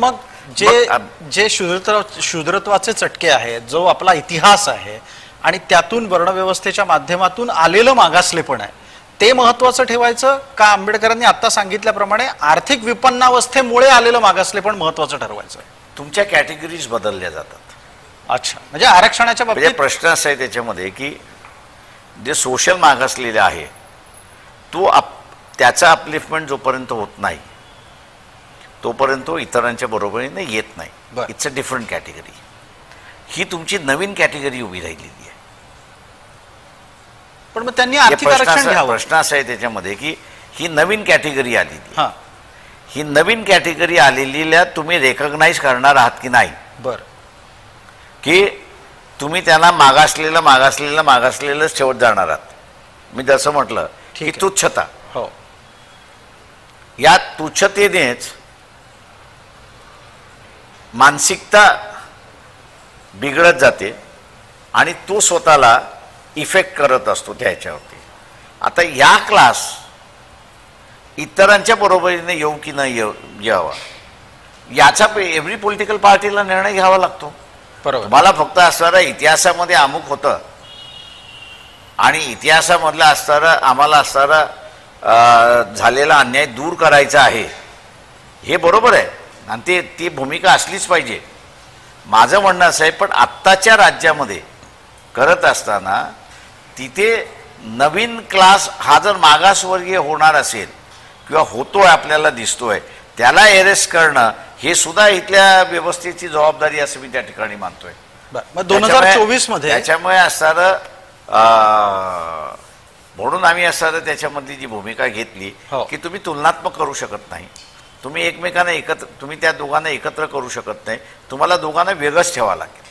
मग जे शूद्रत्वाचे चटके आहेत, जो आपला इतिहास आहे आणि त्यातून वर्णव्यवस्थेच्या माध्यमातून आलेलं मागासलेपण आहे, ते महत्त्वाचं ठेवायचं का आंबेडकरांनी आता सांगितल्याप्रमाणे आर्थिक विपन्नावस्थेमुळे आलेलं मागासलेपण महत्त्वाचं ठरवायचं? तुमच्या कॅटेगरीज बदलल्या जातात. अच्छा, म्हणजे आरक्षणाच्या बाबतीत प्रश्न असा आहे त्याच्यामध्ये की जे सोशल मागासलेले आहे त्याचा अपलिफ्टमेंट जोपर्यंत होत नाही तोपर्यंत इतरांच्या बरोबरीने येत नाही. It's a different category. ही तुमची नवीन कॅटेगरी उभी राहिलेली आहे. पण मग त्यांनी आर्थिक आरक्षण घ्यावं. प्रश्न असा आहे त्याच्यामध्ये की ही नवीन कॅटेगरी आलेली, ही नवीन कॅटेगरी आलेलीला तुम्ही रेकॉग्नाइज करणार आहात की नाही? बरं, की तुम्ही त्यांना मागासलेलंच ठेवत जाणार आहात. मी जसं म्हटलं की तुच्छता, हो, या तुच्छतेनेच मानसिकता बिघडत जाते आणि तो स्वतःला इफेक्ट करत असतो त्याच्यावरती. आता या क्लास इतरांच्या बरोबरीने येऊ की नाही यावा याचा एव्हरी पॉलिटिकल पार्टीला निर्णय घ्यावा लागतो. बरोबर. मला फक्त असणारा इतिहासामध्ये अमुक होतं आणि इतिहासामधला आम्हाला झालेला अन्याय दूर करायचा आहे, हे बरोबर आहे आणि ती भूमिका असलीच पाहिजे. माझं म्हणणं असं आहे, पण आत्ताच्या राज्यामध्ये करत असताना तिथे नवीन क्लास हा जर मागासवर्गीय होणार असेल किंवा होतोय, आपल्याला दिसतोय, त्याला अरेस्ट करणं हे सुद्धा इथल्या व्यवस्थेची जबाबदारी असं मी त्या ठिकाणी मानतोय. 2024 मध्ये त्याच्यामुळे म्हणून आम्ही त्याच्यामधली जी भूमिका घेतली की तुम्ही तुलनात्मक करू शकत नाही, तुम्ही एकमेकांना तुम्ही त्या दोघांना एकत्र करू शकत नाही, तुम्हाला दोघांना वेगळंच ठेवावं लागेल.